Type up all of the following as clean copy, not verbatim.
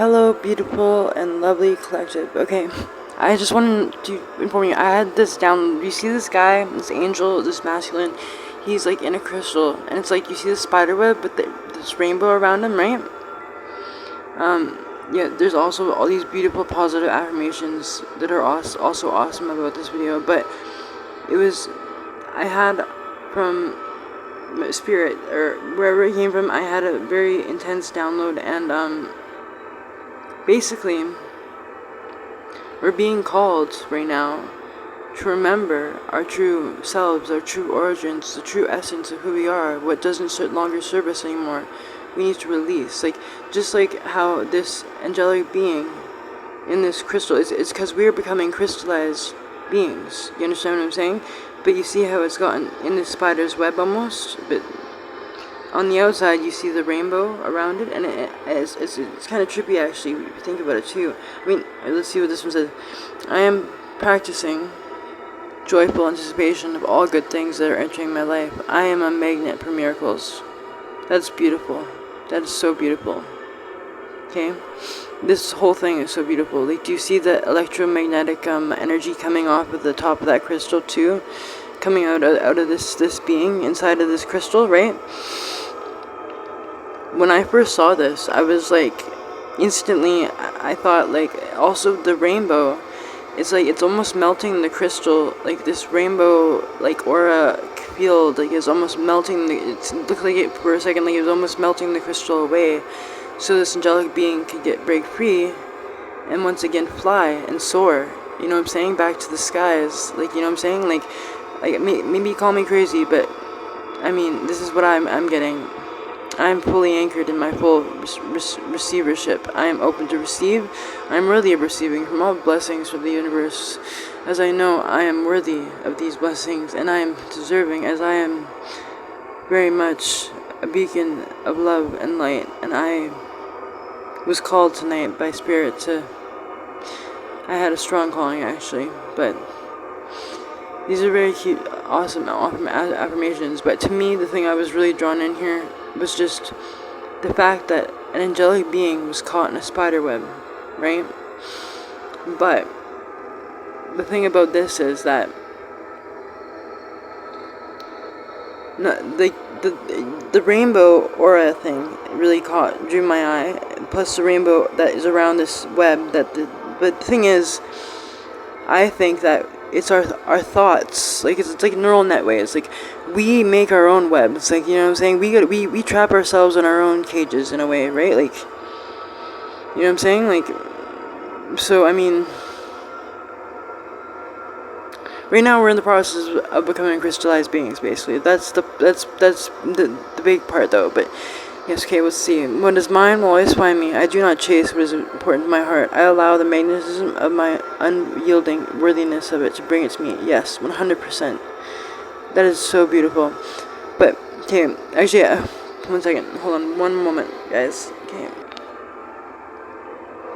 Hello, beautiful and lovely collective. Okay, I just wanted to inform you, I had this down. You see this guy, this angel, this masculine, he's like in a crystal, and it's like you see the spider web with this rainbow around him, right? Yeah, there's also all these beautiful positive affirmations that are also awesome about this video, but I had from spirit, or wherever it came from, I had a very intense download, and basically, we're being called right now to remember our true selves, our true origins, the true essence of who we are, what doesn't longer serve us anymore. We need to release. Just like how this angelic being in this crystal, it's because we are becoming crystallized beings. You understand what I'm saying? But you see how it's gotten in this spider's web almost? But on the outside, you see the rainbow around it, and it's kind of trippy, actually, if you think about it, too. I mean, let's see what this one says. I am practicing joyful anticipation of all good things that are entering my life. I am a magnet for miracles. That's beautiful. That is so beautiful. Okay? This whole thing is so beautiful. Like, do you see the electromagnetic energy coming off of the top of that crystal, too? Coming out of this being inside of this crystal, right? When I first saw this, I was like, instantly, I thought, like, also the rainbow, it's like, it's almost melting the crystal, like, this rainbow, like, aura field, like, is almost melting, it looked like it, for a second, like, it was almost melting the crystal away, so this angelic being could break free, and once again fly and soar, you know what I'm saying, back to the skies, like, you know what I'm saying, like maybe call me crazy, but, I mean, this is what I'm getting. I'm fully anchored in my full receivership. I am open to receive. I am worthy of receiving from all blessings from the universe, as I know I am worthy of these blessings, and I am deserving, as I am very much a beacon of love and light, and I was called tonight by Spirit to... I had a strong calling, actually, but these are very cute, awesome affirmations, but to me, the thing I was really drawn in here was just the fact that an angelic being was caught in a spider web, right? But the thing about this is that the rainbow aura thing really drew my eye, plus the rainbow that is around this web. But the thing is, I think that it's our thoughts, like it's like neural netways, like we make our own webs, like, you know what I'm saying, we trap ourselves in our own cages in a way, right, like, you know what I'm saying, like, so, I mean, right now we're in the process of becoming crystallized beings, basically. That's the big part, though, but yes, okay, let's see. What is mine will always find me. I do not chase what is important to my heart. I allow the magnetism of my unyielding worthiness of it to bring it to me. Yes, 100%. That is so beautiful. But, okay, actually, 1 second. Hold on, one moment, guys. Okay.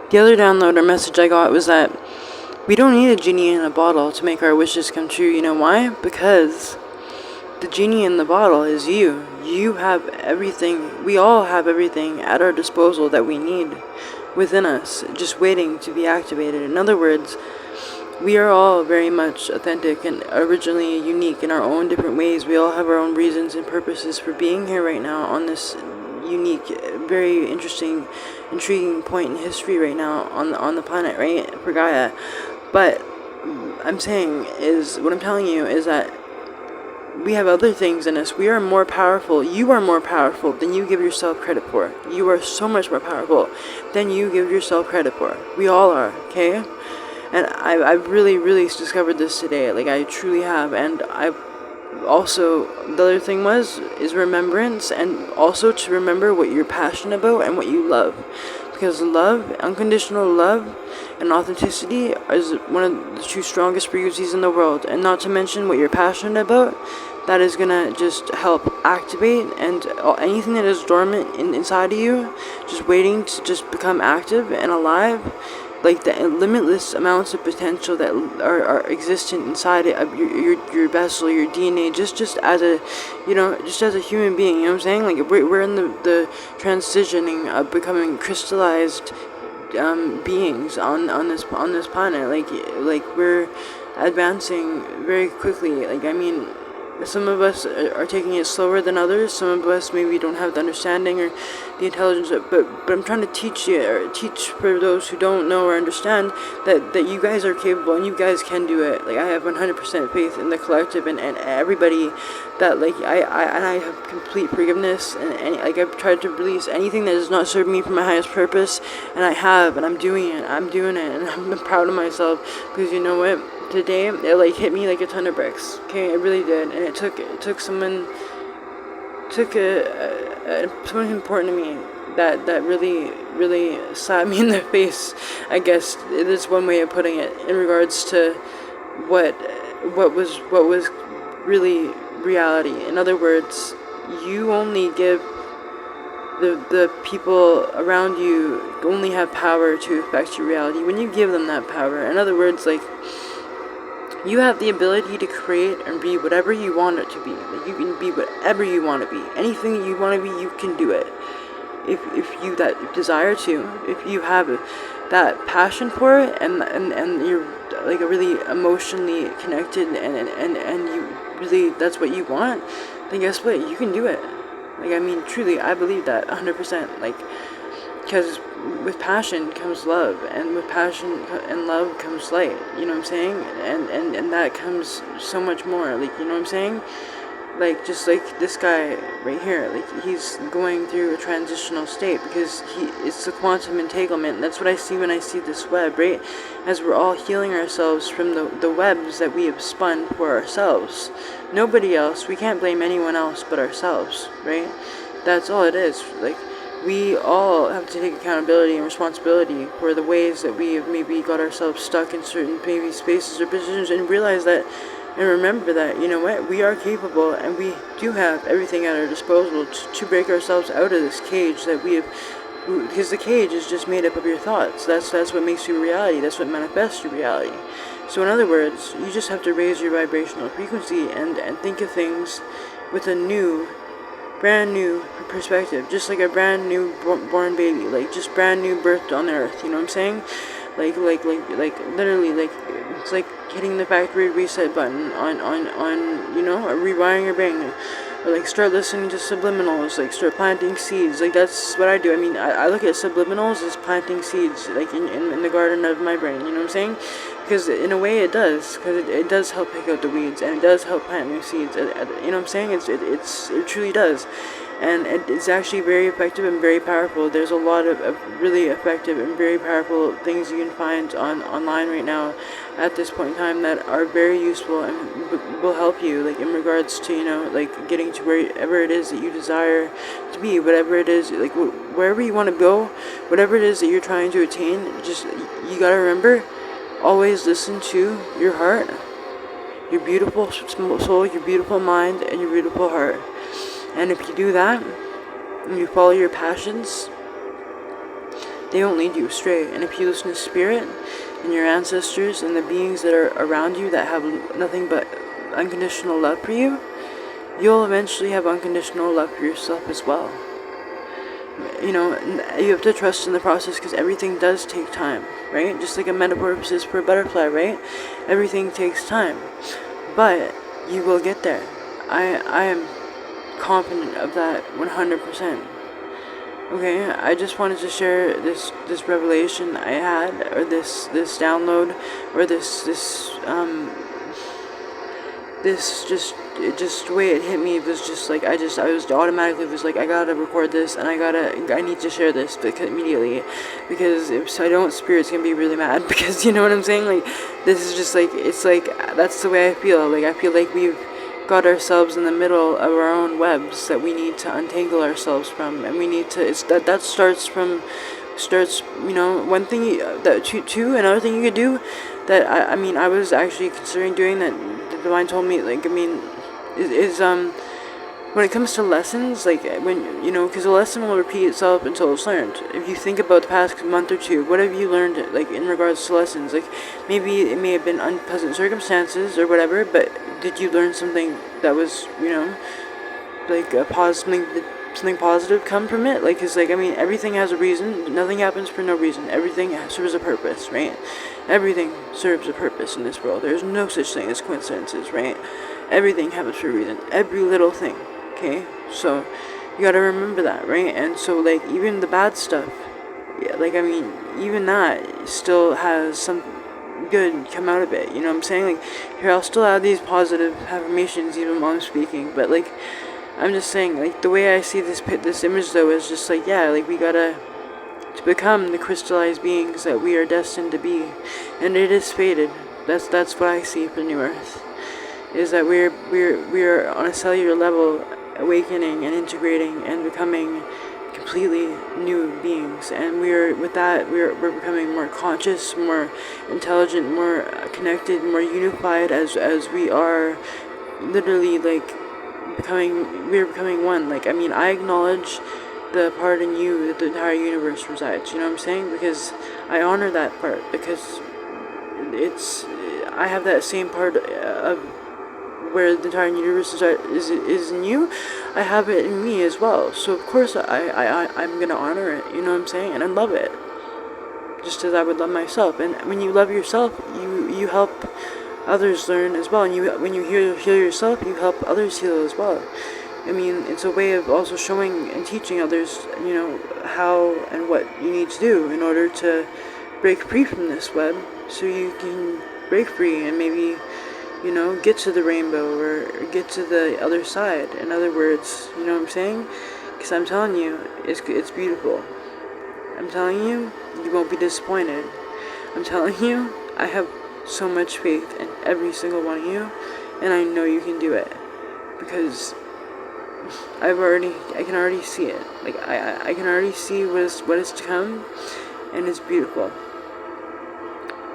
The other download or message I got was that we don't need a genie in a bottle to make our wishes come true. You know why? Because the genie in the bottle is you. You have everything, we all have everything at our disposal that we need within us, just waiting to be activated. In other words, we are all very much authentic and originally unique in our own different ways. We all have our own reasons and purposes for being here right now on this unique, very interesting, intriguing point in history right now on the planet, right, for Gaia. But what I'm telling you is that we have other things in us. We are more powerful. You are more powerful than you give yourself credit for. You are so much more powerful than you give yourself credit for. We all are, okay? And I've really, really discovered this today. Like, I truly have. And I've also, the other thing is remembrance, and also to remember what you're passionate about and what you love. Because love, unconditional love, and authenticity is one of the two strongest frequencies in the world. And not to mention what you're passionate about, that is gonna just help activate and anything that is dormant inside of you, just waiting to just become active and alive. Like the limitless amounts of potential that are existent inside of your vessel, your DNA, just as a, just as a human being, you know what I'm saying? Like we're in the transitioning of becoming crystallized beings on this planet. Like we're advancing very quickly. Like, I mean, some of us are taking it slower than others. Some of us maybe don't have the understanding or the intelligence. But I'm trying to teach you, or teach for those who don't know or understand, that you guys are capable and you guys can do it. Like, I have 100% faith in the collective and everybody. That, like, I have complete forgiveness, and like, I've tried to release anything that does not serve me for my highest purpose, and I have, and I'm doing it, and I'm proud of myself, because you know what? Today, it like hit me like a ton of bricks. Okay, it really did, and it took someone important to me that really slapped me in the face. I guess it is one way of putting it, in regards to what was really reality. In other words, you only give the people around you only have power to affect your reality when you give them that power. In other words, like, you have the ability to create and be whatever you want it to be. Like, you can be whatever you want to be. Anything that you want to be, you can do it. If you that desire to, if you have that passion for it, and you're like really emotionally connected, and you really, that's what you want, then guess what? You can do it. Like, I mean, truly, I believe that 100%. Like, because with passion comes love, and with passion and love comes light. You know what I'm saying? And that comes so much more. Like, you know what I'm saying? Like, just like this guy right here, like, he's going through a transitional state, because it's the quantum entanglement. That's what I see when I see this web, right? As we're all healing ourselves from the webs that we have spun for ourselves. Nobody else. We can't blame anyone else but ourselves, right? That's all it is. Like, we all have to take accountability and responsibility for the ways that we have maybe got ourselves stuck in certain maybe spaces or positions, and realize that, and remember that, you know what, we are capable, and we do have everything at our disposal to break ourselves out of this cage that we have, because the cage is just made up of your thoughts. That's what makes you reality. That's what manifests your reality. So in other words, you just have to raise your vibrational frequency and think of things with a brand new perspective, just like a brand new born baby, like just brand new birthed on earth. You know what I'm saying? Like literally, like, it's like hitting the factory reset button on you know, or rewiring your brain, or like start listening to subliminals, like start planting seeds. Like, that's what I do. I mean, I look at subliminals as planting seeds, like in the garden of my brain. You know what I'm saying? Because in a way it does, because it does help pick out the weeds, and it does help plant new seeds. You know what I'm saying? It truly does. And it's actually very effective and very powerful. There's a lot of really effective and very powerful things you can find online right now at this point in time that are very useful and will help you, like, in regards to, you know, like, getting to wherever it is that you desire to be, whatever it is, like, wherever you want to go, whatever it is that you're trying to attain. Just, you gotta remember, always listen to your heart, your beautiful soul, your beautiful mind, and your beautiful heart. And if you do that, and you follow your passions, they won't lead you astray. And if you listen to spirit and your ancestors and the beings that are around you that have nothing but unconditional love for you, you'll eventually have unconditional love for yourself as well. You know, you have to trust in the process, because everything does take time, right? Just like a metamorphosis for a butterfly, right? Everything takes time, but you will get there. I am confident of that 100%. Okay, I just wanted to share this revelation I had, or this download, or this just the way it hit me was just like, I was automatically was like, I gotta record this, and I need to share this immediately, because if I don't, spirit's gonna be really mad, because, you know what I'm saying? Like, this is just like, it's like, that's the way I feel. Like, I feel like we've got ourselves in the middle of our own webs that we need to untangle ourselves from, and we need to, that starts, you know, one thing, another thing you could do, that I mean, I was actually considering doing, that the divine told me, like, I mean, is when it comes to lessons, like, when, you know, because a lesson will repeat itself until it's learned. If you think about the past month or two, what have you learned, like, in regards to lessons? Like, maybe it may have been unpleasant circumstances or whatever, but did you learn something that was, you know, like, something something positive come from it. Like, it's like, I mean, everything has a reason. Nothing happens for no reason. Everything serves a purpose, right? Everything serves a purpose in this world. There's no such thing as coincidences, right? Everything happens for a reason. Every little thing, okay? So you gotta remember that, right? And so, like, even the bad stuff, yeah, like, I mean, even that still has some good come out of it, you know what I'm saying? Like, here, I'll still add these positive affirmations even while I'm speaking, but, like, I'm just saying, like, the way I see this image, though, is just, like, yeah, like, we gotta, to become the crystallized beings that we are destined to be, and it is fated. That's what I see for New Earth, is that we're on a cellular level awakening and integrating and becoming completely new beings, and we're becoming more conscious, more intelligent, more connected, more unified as we are literally, like, we're becoming one. Like, I mean, I acknowledge the part in you that the entire universe resides, you know what I'm saying? Because I honor that part, because I have that same part of where the entire universe is in you. I have it in me as well. So of course I'm gonna honor it, you know what I'm saying? And I love it, just as I would love myself. And when you love yourself, you help others learn as well. And when you heal yourself, you help others heal as well. I mean, it's a way of also showing and teaching others, you know, how and what you need to do in order to break free from this web, so you can break free and maybe, you know, get to the rainbow or get to the other side. In other words, you know what I'm saying? Because I'm telling you, it's beautiful. I'm telling you, you won't be disappointed. I'm telling you, I have so much faith in every single one of you, and I know you can do it, because I can already see it. Like, I can already see what is to come, and it's beautiful.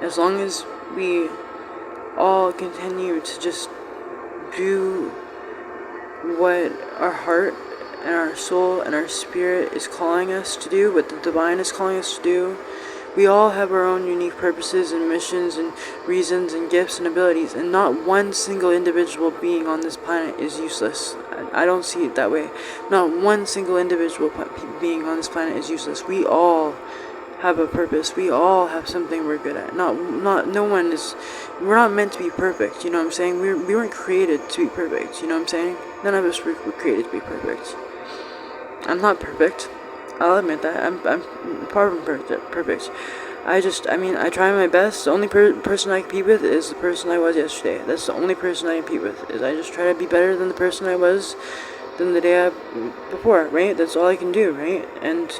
As long as we all continue to just do what our heart and our soul and our spirit is calling us to do, what the divine is calling us to do. We all have our own unique purposes and missions and reasons and gifts and abilities, and not one single individual being on this planet is useless. I don't see it that way. Not one single individual being on this planet is useless. We all have a purpose. We all have something we're good at. No one is. We're not meant to be perfect. You know what I'm saying? We weren't created to be perfect. You know what I'm saying? None of us were created to be perfect. I'm not perfect. I'll admit that. I'm far from perfect. I try my best. The only person I compete with is the person I was yesterday. That's the only person I compete with. Is I just try to be better than the person I was than the day before, right? That's all I can do, right? And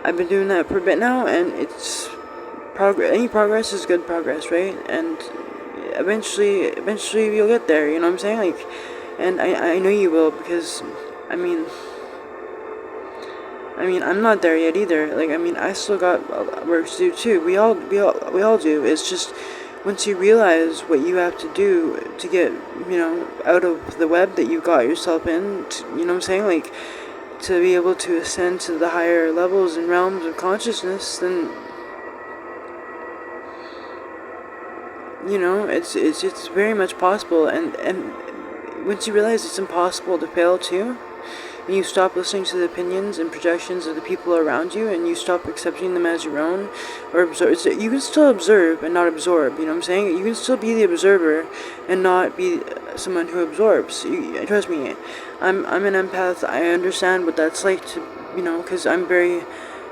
I've been doing that for a bit now, and it's progress. Any progress is good progress, right? And eventually you'll get there, you know what I'm saying? Like, and I know you will, because, I mean, I'm not there yet either. Like, I still got work to do too. We all do. It's just, once you realize what you have to do to get, you know, out of the web that you got yourself in, you know what I'm saying? Like, to be able to ascend to the higher levels and realms of consciousness, then, you know, it's very much possible. And once you realize it's impossible to fail too, and you stop listening to the opinions and projections of the people around you, and you stop accepting them as your own, or absorb. You can still observe and not absorb, you know what I'm saying? You can still be the observer and not be someone who absorbs. Trust me, I'm an empath. I understand what that's like to, you know, because I'm very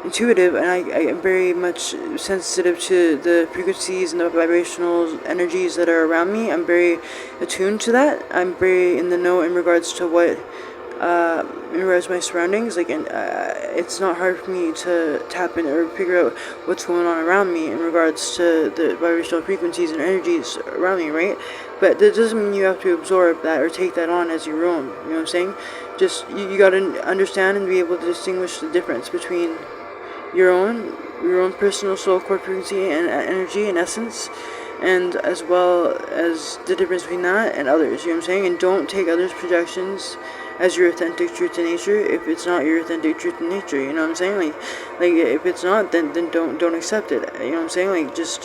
intuitive, and I am very much sensitive to the frequencies and the vibrational energies that are around me. I'm very attuned to that. I'm very in the know in regards to what in regards to my surroundings, like, and it's not hard for me to tap in or figure out what's going on around me in regards to the vibrational frequencies and energies around me, right? But that doesn't mean you have to absorb that or take that on as your own, you know what I'm saying? Just, you gotta understand and be able to distinguish the difference between your own personal soul core frequency and energy and essence, and as well as the difference between that and others, you know what I'm saying? And don't take others' projections as your authentic truth to nature if it's not your authentic truth to nature, you know what I'm saying? Like if it's not, then don't accept it, you know what I'm saying? Like, just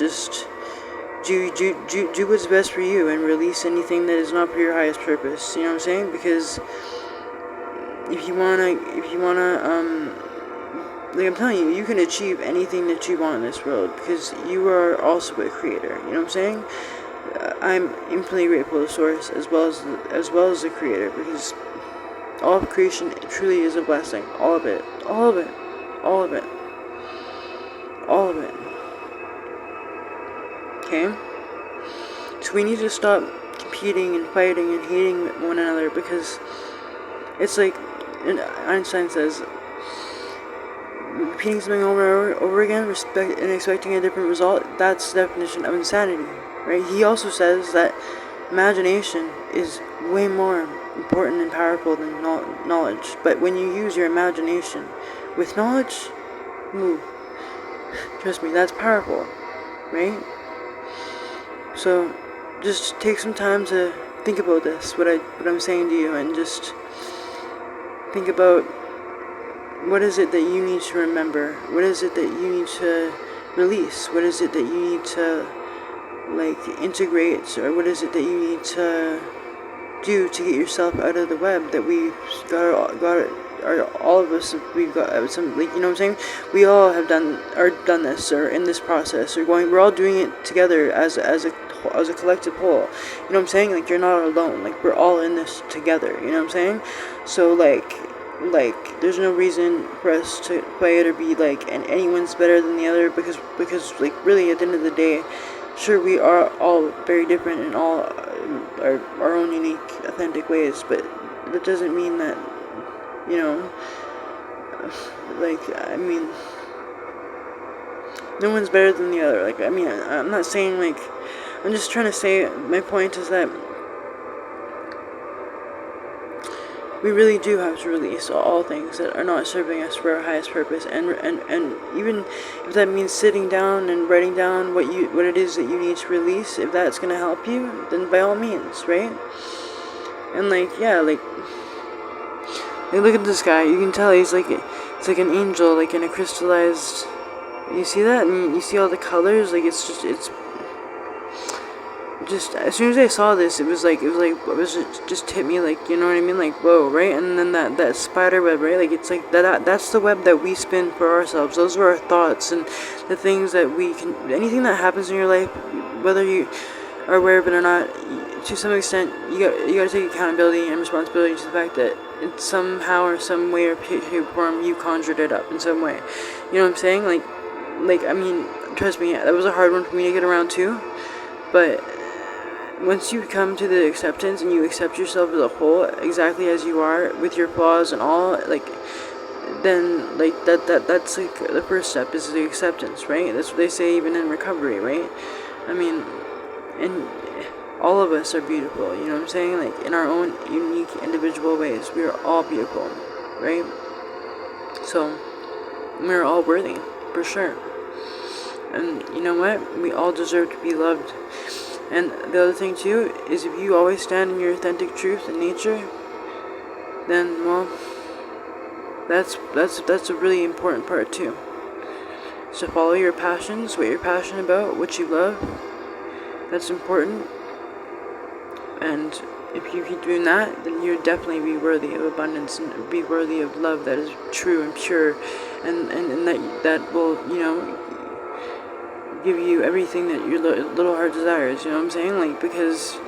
do what's best for you, and release anything that is not for your highest purpose, you know what I'm saying? Because if you wanna, like I'm telling you, you can achieve anything that you want in this world because you are also a creator. You know what I'm saying? I'm infinitely grateful to Source as well as the Creator, because all of creation truly is a blessing. All of it, all of it, all of it, all of it. Okay? So we need to stop competing and fighting and hating one another, because it's like Einstein says, repeating something over and over again and expecting a different result, that's the definition of insanity, right? He also says that imagination is way more important and powerful than knowledge. But when you use your imagination with knowledge, trust me, that's powerful, right? So just take some time to think about this, what I'm saying to you, and just think about, what is it that you need to remember? What is it that you need to release? What is it that you need to, like, integrate? Or what is it that you need to do to get yourself out of the web that we've all of us, we've got some, like, you know what I'm saying? We all have done this, or in this process, or we're all doing it together as a collective whole. You know what I'm saying? Like, you're not alone. Like, we're all in this together. You know what I'm saying? So, like, there's no reason for us to fight or be like, and anyone's better than the other, because like, really, at the end of the day, sure, we are all very different in all our own unique, authentic ways, but that doesn't mean that, you know, like, I mean, no one's better than the other. Like, I mean, I'm not saying, like, I'm just trying to say, my point is that we really do have to release all things that are not serving us for our highest purpose, and even if that means sitting down and writing down what it is that you need to release, if that's gonna help you, then by all means, right? And like, yeah, like look at this guy. You can tell he's like, it's like an angel, like in a crystallized. You see that, and you see all the colors. Like, it's just as soon as I saw this, it just hit me, like, you know what I mean, like, whoa, right? And then that spider web, right? Like, it's like that's the web that we spin for ourselves. Those are our thoughts and the things that we can, anything that happens in your life, whether you are aware of it or not, to some extent, you got to take accountability and responsibility to the fact that it's somehow or some way or shape or form you conjured it up in some way. You know what I'm saying? Like, I mean, trust me, that was a hard one for me to get around too, but once you come to the acceptance and you accept yourself as a whole, exactly as you are, with your flaws and all, like, then, like, that's like the first step, is the acceptance, right? That's what they say even in recovery, right? I mean, and all of us are beautiful, you know what I'm saying? Like, in our own unique individual ways, we are all beautiful, right? So we're all worthy, for sure. And you know what? We all deserve to be loved. And the other thing too is, if you always stand in your authentic truth and nature, then, well, that's a really important part too. So follow your passions, what you're passionate about, what you love. That's important. And if you keep doing that, then you'll definitely be worthy of abundance and be worthy of love that is true and pure, and that will, you know, give you everything that your little heart desires. You know what I'm saying? Like, because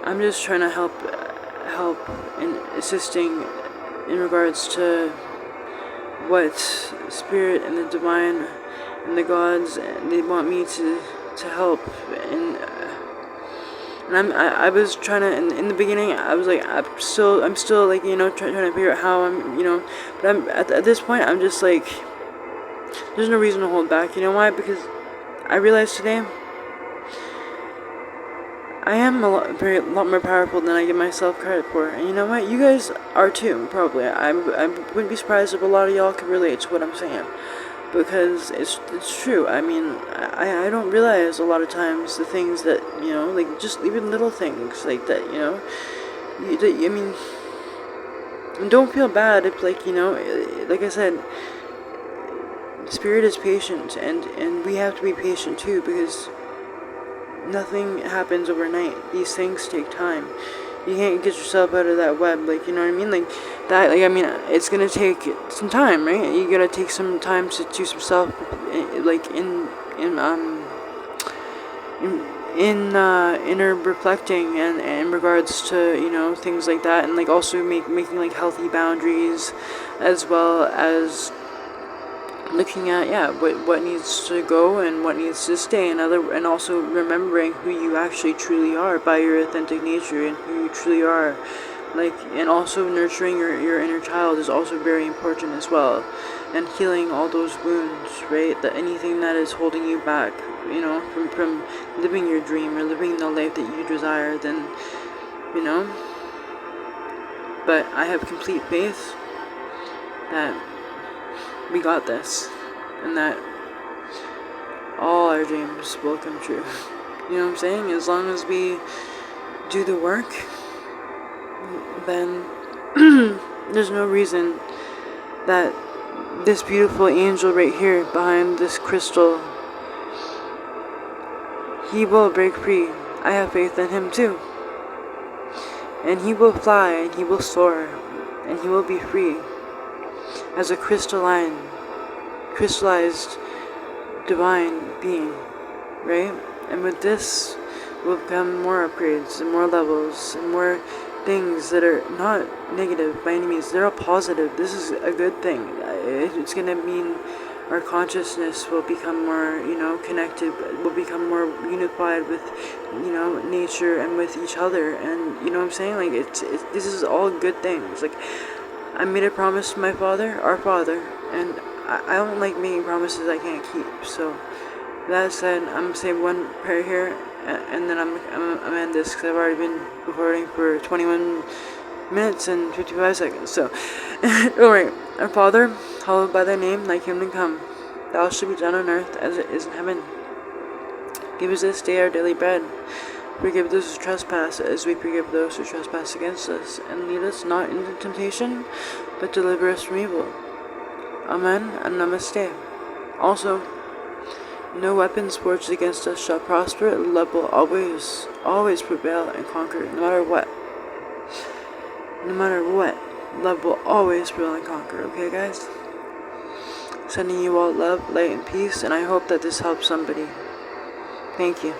I'm just trying to help in assisting in regards to what spirit and the divine and the gods, they want me to help. And I was trying to, in the beginning, I was like, I'm still like, you know, trying to figure out how I'm, you know, but I'm at this point, I'm just like, there's no reason to hold back. You know why? Because I realized today, I am a lot more powerful than I give myself credit for. And you know what? You guys are too, probably. I wouldn't be surprised if a lot of y'all could relate to what I'm saying, because it's true. I mean, I don't realize a lot of times the things that, you know, like, just even little things like that, you know, I mean, and don't feel bad if, like, you know, like I said, Spirit is patient, and we have to be patient too, because nothing happens overnight. These things take time. You can't get yourself out of that web, like, you know what I mean? Like, that, like, I mean, it's gonna take some time, right? You gotta take some time to do some self, like, inner reflecting, and in regards to, you know, things like that, and like also making like healthy boundaries, as well as looking at, yeah, what needs to go and what needs to stay, and also remembering who you actually truly are by your authentic nature, and who you truly are, like, and also nurturing your inner child is also very important as well, and healing all those wounds, right? That anything that is holding you back, you know, from living your dream or living the life that you desire, then, you know. But I have complete faith that we got this, and that all our dreams will come true. You know what I'm saying? As long as we do the work, then there's no reason that this beautiful angel right here behind this crystal, he will break free. I have faith in him too. And he will fly, and he will soar, and he will be free as a crystallized divine being, right? And with this will come more upgrades and more levels and more things that are not negative by any means. They're all positive. This is a good thing. It's gonna mean our consciousness will become more, you know, connected, will become more unified with, you know, nature and with each other. And you know what I'm saying? Like, this is all good things. Like, I made a promise to my father, our father, and I don't like making promises I can't keep. So that said, I'm gonna say one prayer here, and then I'm end this, because I've already been recording for 21 minutes and 55 seconds. So, alright. Our Father, hallowed by thy name, thy kingdom come. Thou shalt be done on earth as it is in heaven. Give us this day our daily bread. Forgive those who trespass, as we forgive those who trespass against us. And lead us not into temptation, but deliver us from evil. Amen and namaste. Also, no weapons forged against us shall prosper. Love will always prevail and conquer, no matter what. No matter what, love will always prevail and conquer, okay guys? Sending you all love, light, and peace, and I hope that this helps somebody. Thank you.